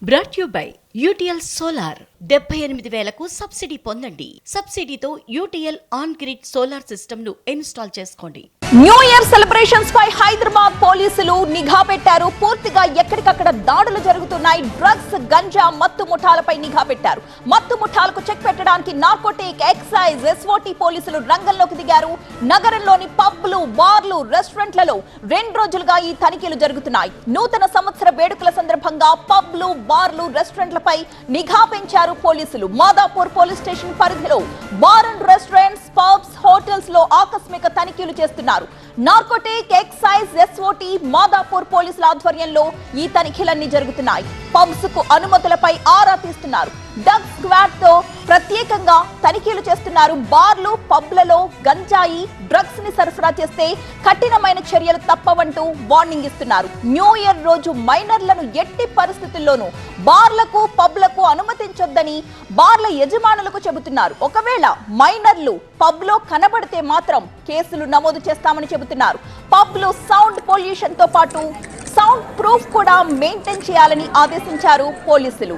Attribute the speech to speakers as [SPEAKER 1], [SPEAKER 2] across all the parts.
[SPEAKER 1] Brought you by UTL solar 78,000కు subsidy పొందండి. సబ్సిడీతో UTL on grid solar system ను ఇన్స్టాల్ చేసుకోండి.
[SPEAKER 2] న్యూ ఇయర్ సెలబ్రేషన్స్ పై హైదరాబాద్ పోలీసులు నిఘా పెట్టారు. పూర్తిగా ఎక్కడికక్కడ దాడులు జరుగుతున్నాయి. డ్రగ్స్, గంజా, మత్తు ముఠాలపై నిఘా పెట్టారు. మత్తు ముఠాలకు చెక్ పెట్టడానికి నార్కోటిక్, ఎక్సైజ్, ఎస్ఓటీ పోలీసులు రంగంలోకి దిగారు. నగరంలోని పబ్లు, బార్లు, రెస్టారెంట్లలో 2 రోజులుగా ఈ తనిఖీలు జరుగుతున్నాయి. నూతన సంవత్సర వేడుకల సందర్భంగా పబ్లు, బార్లు, రెస్టారెంట్లపై నిఘా పెంచారు పోలీసులు. మాదాపూర్ పోలీస్ స్టేషన్ పరిధిలో bar and restaurants, pubs, hotels లో ఆకస్మిక తనిఖీలు చేస్తున్నారు. నార్కోటిక్, ఎక్సైజ్, ఎస్ఓటీ, మాదాపూర్ పోలీసుల ఆధ్వర్యంలో ఈ తనిఖీలన్నీ జరుగుతున్నాయి. పబ్స్ కు అనుమతులపై ఆరా తీస్తున్నారు. డగ్ స్క్వాడ్ తో ప్రత్యేకంగా తనిఖీలు చేస్తున్నారు. బార్లు, పబ్లలో గంజాయి, డ్రగ్స్ ని సరఫరా చేస్తే కఠినమైన చర్యలు తప్పవంటూ వార్నింగ్ ఇస్తున్నారు. న్యూ ఇయర్ రోజు మైనర్లను ఎట్టి పరిస్థితుల్లోనూ బార్లకు, పబ్లకు అనుమతించొద్దని బార్ల యజమానులకు చెబుతున్నారు. ఒకవేళ మైనర్లు పబ్ లో కనబడితే మాత్రం కేసులు నమోదు చేస్తామని చెబుతున్నారు. పబ్ లో సౌండ్ పొల్యూషన్ తో పాటు సౌండ్ ప్రూఫ్ కూడా మెయింటైన్ చేయాలని ఆదేశించారు పోలీసులు.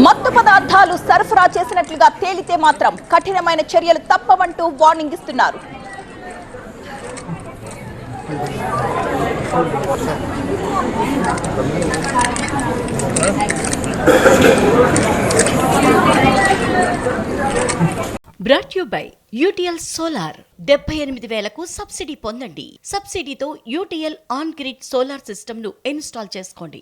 [SPEAKER 2] మత్తు పదార్థాలు సరఫరా చేసినట్లుగా తేలితే మాత్రం కఠినమైన చర్యలు తప్పవంటూ వార్నింగ్ ఇస్తున్నారు.
[SPEAKER 1] Brought you by UTL solar 78,000కు సబ్సిడీ పొందండి. సబ్సిడీతో UTL on grid solar system ను ఇన్స్టాల్ చేసుకోండి.